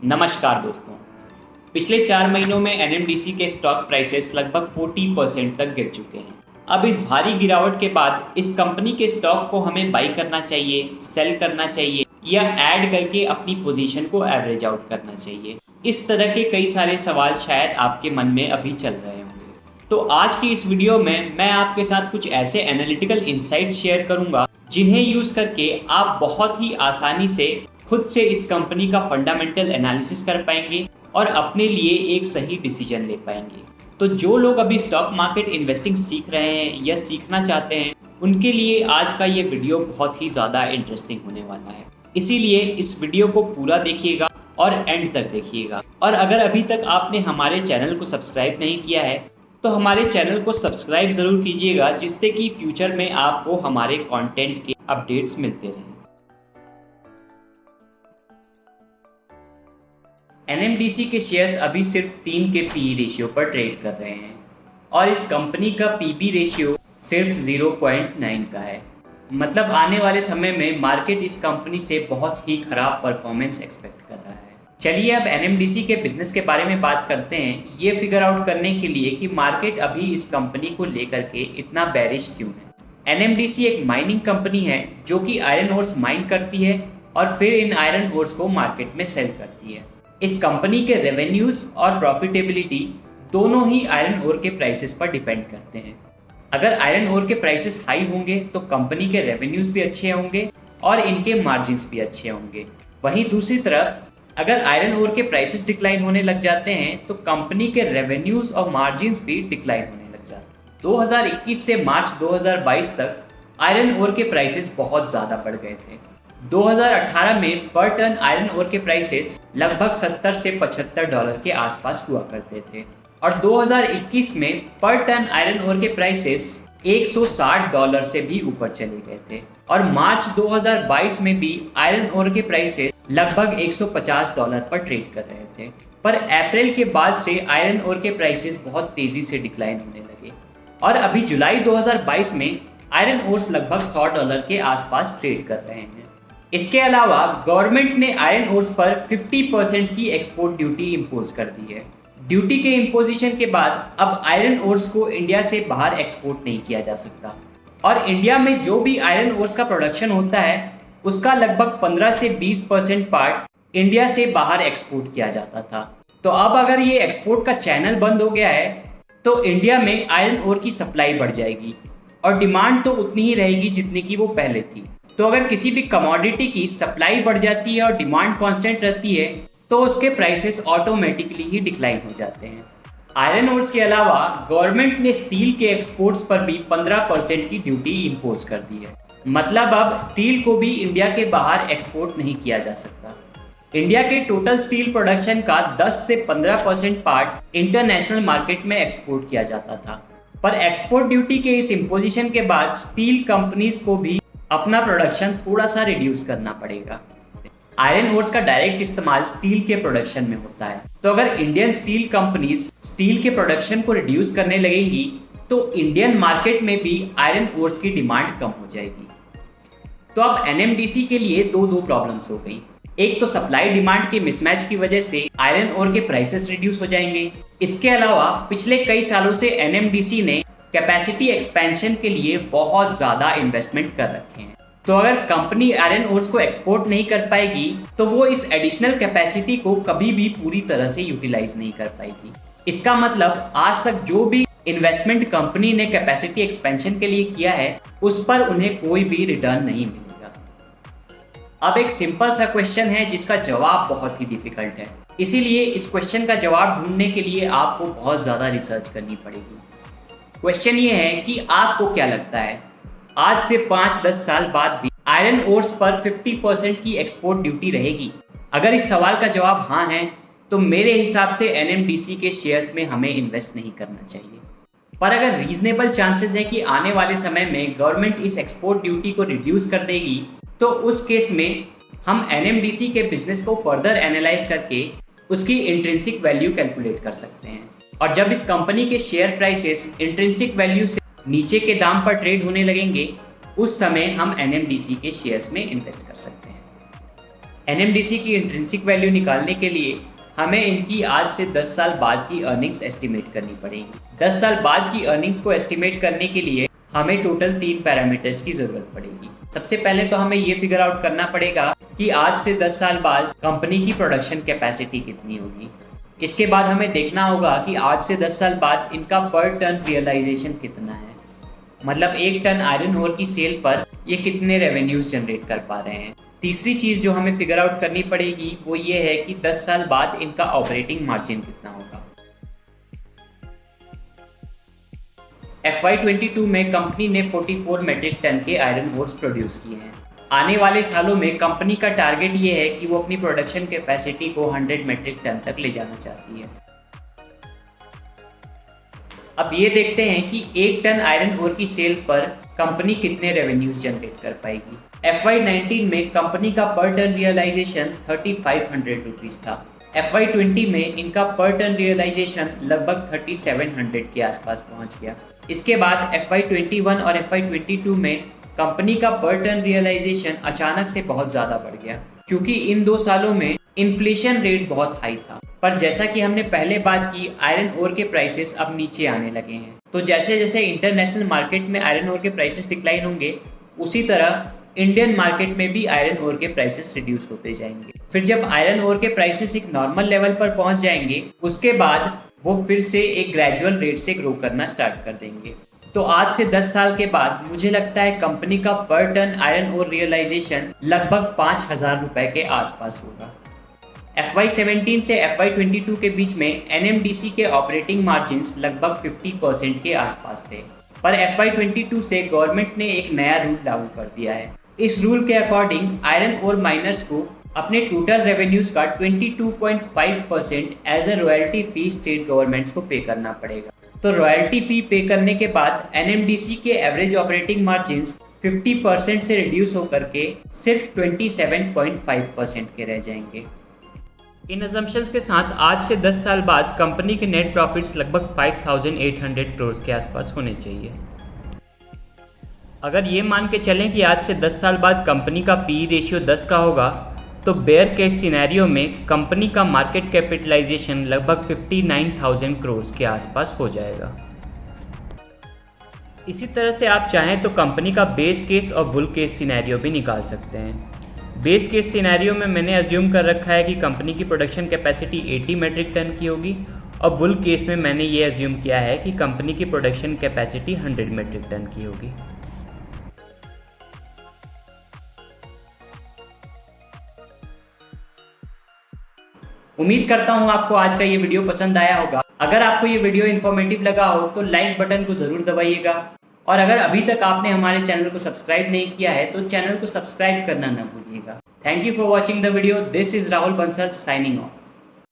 नमस्कार दोस्तों। पिछले 4 महीनों में एनएमडीसी के स्टॉक प्राइसेस लगभग 40% तक गिर चुके हैं। अब इस भारी गिरावट के बाद इस कंपनी के स्टॉक को हमें बाई करना चाहिए, सेल करना चाहिए या ऐड करके अपनी पोजीशन को एवरेज आउट करना चाहिए। इस तरह के कई सारे सवाल शायद आपके मन में अभी चल रहे होंगे। तो आज की इस वीडियो में मैं आपके साथ कुछ ऐसे एनालिटिकल इंसाइट शेयर करूंगा जिन्हें यूज करके आप बहुत ही आसानी से खुद से इस कंपनी का फंडामेंटल एनालिसिस कर पाएंगे और अपने लिए एक सही डिसीजन ले पाएंगे। तो जो लोग अभी स्टॉक मार्केट इन्वेस्टिंग सीख रहे हैं या सीखना चाहते हैं, उनके लिए आज का ये वीडियो बहुत ही ज़्यादा इंटरेस्टिंग होने वाला है। इसीलिए इस वीडियो को पूरा देखिएगा और एंड तक देखिएगा। और अगर अभी तक आपने हमारे चैनल को सब्सक्राइब नहीं किया है तो हमारे चैनल को सब्सक्राइब ज़रूर कीजिएगा, जिससे कि फ्यूचर में आपको हमारे कंटेंट के अपडेट्स मिलते रहें। एनएमडीसी के शेयर्स अभी सिर्फ 3 के पी रेशियो पर ट्रेड कर रहे हैं और इस कंपनी का पीबी रेशियो सिर्फ 0.9 का है। मतलब आने वाले समय में मार्केट इस कंपनी से बहुत ही खराब परफॉर्मेंस एक्सपेक्ट कर रहा है। चलिए अब एनएमडीसी के बिजनेस के बारे में बात करते हैं, ये फिगर आउट करने के लिए कि मार्केट अभी इस कंपनी को लेकर के इतना बेरिश क्यों है। एनएमडीसी एक माइनिंग कंपनी है जो कि आयरन ओर्स माइन करती है और फिर इन आयरन ओर्स को मार्केट में सेल करती है। इस कंपनी के रेवेन्यूज और प्रॉफिटेबिलिटी दोनों ही आयरन ओर के प्राइसेस पर डिपेंड करते हैं। अगर आयरन ओर के प्राइसेस हाई होंगे तो कंपनी के रेवेन्यूज भी अच्छे होंगे और इनके मार्जिन्स भी अच्छे होंगे। वहीं दूसरी तरफ अगर आयरन ओर के प्राइसेस डिक्लाइन होने लग जाते हैं तो कंपनी के रेवेन्यूज और मार्जिन्स भी डिक्लाइन होने लग जाते हैं। 2021 से मार्च 2022 तक आयरन ओर के प्राइसेस बहुत ज़्यादा बढ़ गए थे। 2018 में पर टन आयरन ओर के प्राइसेस लगभग 70 से $75 के आसपास हुआ करते थे और 2021 में पर टन आयरन ओर के प्राइसेस $160 से भी ऊपर चले गए थे और मार्च 2022 में भी आयरन ओर के प्राइसेस लगभग $150 पर ट्रेड कर रहे थे। पर अप्रैल के बाद से आयरन ओर के प्राइसेस बहुत तेजी से डिक्लाइन होने लगे और अभी जुलाई 2022 में आयरन ओर्स लगभग $100 के आसपास ट्रेड कर रहे हैं। इसके अलावा गवर्नमेंट ने आयरन ओर्स पर 50% की एक्सपोर्ट ड्यूटी इम्पोज कर दी है। ड्यूटी के इम्पोजिशन के बाद अब आयरन ओर्स को इंडिया से बाहर एक्सपोर्ट नहीं किया जा सकता और इंडिया में जो भी आयरन ओर्स का प्रोडक्शन होता है उसका लगभग 15 से 20% पार्ट इंडिया से बाहर एक्सपोर्ट किया जाता था। तो अब अगर ये एक्सपोर्ट का चैनल बंद हो गया है तो इंडिया में आयरन ओर की सप्लाई बढ़ जाएगी और डिमांड तो उतनी ही रहेगी जितनी की वो पहले थी। तो अगर किसी भी कमोडिटी की सप्लाई बढ़ जाती है और डिमांड कांस्टेंट रहती है तो उसके प्राइसेस ऑटोमेटिकली ही डिक्लाइन हो जाते हैं। आयरन ओर्स के अलावा गवर्नमेंट ने स्टील के एक्सपोर्ट्स पर भी 15% की ड्यूटी इम्पोज कर दी है। मतलब अब स्टील को भी इंडिया के बाहर एक्सपोर्ट नहीं किया जा सकता। इंडिया के टोटल स्टील प्रोडक्शन का 10 से 15% पार्ट इंटरनेशनल मार्केट में एक्सपोर्ट किया जाता था, पर एक्सपोर्ट ड्यूटी के इस इम्पोजिशन के बाद स्टील कंपनीज को भी अपना प्रोडक्शन थोड़ा सा रिड्यूस करना पड़ेगा। आयरन ओर्स का डायरेक्ट इस्तेमाल स्टील के प्रोडक्शन में होता है, तो अगर इंडियन स्टील कंपनीज स्टील के प्रोडक्शन को रिड्यूस करने लगेंगी तो इंडियन मार्केट में भी आयरन ओर्स की डिमांड कम हो जाएगी। तो अब एनएमडीसी के लिए दो प्रॉब्लम्स हो गई। एक तो सप्लाई डिमांड के मिसमैच की वजह से आयरन ओर के प्राइसेस रिड्यूस हो जाएंगे। इसके अलावा पिछले कई सालों से एनएमडीसी ने कैपेसिटी एक्सपेंशन के लिए बहुत ज्यादा इन्वेस्टमेंट कर रखे हैं। तो अगर कंपनी आयरन ओर्स को एक्सपोर्ट नहीं कर पाएगी तो वो इस एडिशनल कैपेसिटी को कभी भी पूरी तरह से यूटिलाइज नहीं कर पाएगी। इसका मतलब आज तक जो भी इन्वेस्टमेंट कंपनी ने कैपेसिटी एक्सपेंशन के लिए किया है उस पर उन्हें कोई भी रिटर्न नहीं मिलेगा। अब एक सिंपल सा क्वेश्चन है जिसका जवाब बहुत ही डिफिकल्ट है, इसीलिए इस क्वेश्चन का जवाब ढूंढने के लिए आपको बहुत ज्यादा रिसर्च करनी पड़ेगी। क्वेश्चन ये है कि आपको क्या लगता है आज से 5-10 साल बाद भी आयरन ओर्स पर 50% की एक्सपोर्ट ड्यूटी रहेगी? अगर इस सवाल का जवाब हाँ है तो मेरे हिसाब से एनएमडीसी के शेयर्स में हमें इन्वेस्ट नहीं करना चाहिए। पर अगर रीजनेबल चांसेस है कि आने वाले समय में गवर्नमेंट इस एक्सपोर्ट ड्यूटी को रिड्यूस कर देगी तो उस केस में हम एनएमडीसी के बिजनेस को फर्दर एनालाइज करके उसकी इंट्रिंसिक वैल्यू कैलकुलेट कर सकते हैं और जब इस कंपनी के शेयर प्राइसेस इंट्रिंसिक वैल्यू से नीचे के दाम पर ट्रेड होने लगेंगे उस समय हम एनएमडीसी के शेयर्स में इन्वेस्ट कर सकते हैं। एनएमडीसी की इंट्रिंसिक वैल्यू निकालने के लिए हमें इनकी आज से 10 साल बाद की अर्निंग्स एस्टिमेट करनी पड़ेगी। 10 साल बाद की अर्निंग्स को एस्टिमेट करने के लिए हमें टोटल 3 पैरामीटर्स की जरूरत पड़ेगी। सबसे पहले तो हमें ये फिगर आउट करना पड़ेगा कि आज से 10 साल बाद कंपनी की प्रोडक्शन कैपेसिटी कितनी होगी। इसके बाद हमें देखना होगा कि आज से 10 साल बाद इनका पर टन रियलाइजेशन कितना है, मतलब 1 टन आयरन ओर की सेल पर ये कितने रेवेन्यूज जनरेट कर पा रहे हैं। तीसरी चीज जो हमें फिगर आउट करनी पड़ेगी वो ये है कि 10 साल बाद इनका ऑपरेटिंग मार्जिन कितना होगा। FY22 में कंपनी ने 44 मेट्रिक टन के आयरन ओर्स प्रोड्यूस किए हैं। आने वाले सालों में कंपनी का टारगेट ये है कि वो अपनी प्रोडक्शन कैपेसिटी को 100 मेट्रिक टन तक ले जाना चाहती है। अब ये देखते हैं कि 1 टन आयरन ओर की सेल पर कंपनी कितने रेवेन्यूज जनरेट कर पाएगी। FY19 में कंपनी का पर टन रियलाइजेशन 3500 रुपीज था। FY20 में इनका पर टन रियलाइजेशन लगभग 3700 के आसपास पहुंच गया। इसके बाद FY21 और FY22 में कंपनी का पर टन रियलाइजेशन अचानक से बहुत ज़्यादा बढ़ गया, क्योंकि इन 2 सालों में इन्फ्लेशन रेट बहुत हाई था। पर जैसा कि हमने पहले बात की, आयरन ओर के प्राइसेस अब नीचे आने लगे हैं। तो जैसे जैसे इंटरनेशनल मार्केट में आयरन ओर के प्राइसेस डिक्लाइन होंगे, उसी तरह इंडियन मार्केट में भी आयरन ओर के प्राइसेस रिड्यूस होते जाएंगे। फिर जब आयरन ओर के प्राइसेस एक नॉर्मल लेवल पर पहुंच जाएंगे, उसके बाद वो फिर से एक ग्रेजुअल रेट से ग्रो करना स्टार्ट कर देंगे। तो आज से 10 साल के बाद मुझे लगता है कंपनी का पर टन आयरन ओर रियलाइजेशन लगभग 5000 रुपए के आसपास होगा। FY17 से FY22 के बीच में NMDC के ऑपरेटिंग मार्जिन्स लगभग 50% के आसपास थे, पर FY22 से गवर्नमेंट ने एक नया रूल लागू कर दिया है। इस रूल के अकॉर्डिंग आयरन ओर माइनर्स को अपने टोटल रेवेन्यूज का 22.5% as a royalty fee state governments को पे करना पड़ेगा। तो रॉयल्टी फी पे करने के बाद NMDC के एवरेज ऑपरेटिंग मार्जिन्स 50% से रिड्यूस होकर के सिर्फ 27.5% के रह जाएंगे। इन अजम्पशंस के साथ आज से 10 साल बाद कंपनी के नेट प्रॉफिट्स लगभग 5800 करोड़ के आसपास होने चाहिए। अगर ये मान के चलें कि आज से 10 साल बाद कंपनी का PE रेशियो 10 का होगा, तो बेयर केस सिनेरियो में कंपनी का मार्केट कैपिटलाइजेशन लगभग 59,000 करोड़ के आसपास हो जाएगा। इसी तरह से आप चाहें तो कंपनी का बेस केस और बुल केस सिनेरियो भी निकाल सकते हैं। बेस केस सिनेरियो में मैंने अज्यूम कर रखा है कि कंपनी की प्रोडक्शन कैपेसिटी 80 मेट्रिक टन की होगी, और बुल केस में मैंने ये अज्यूम किया है कि कंपनी की प्रोडक्शन कैपेसिटी 100 मेट्रिक टन की होगी। उम्मीद करता हूँ आपको आज का ये वीडियो पसंद आया होगा। अगर आपको ये वीडियो इन्फॉर्मेटिव लगा हो तो लाइक बटन को जरूर दबाइएगा, और अगर अभी तक आपने हमारे चैनल को सब्सक्राइब नहीं किया है तो चैनल को सब्सक्राइब करना न भूलिएगा। Thank you for watching the video. This is Rahul Bansal signing off.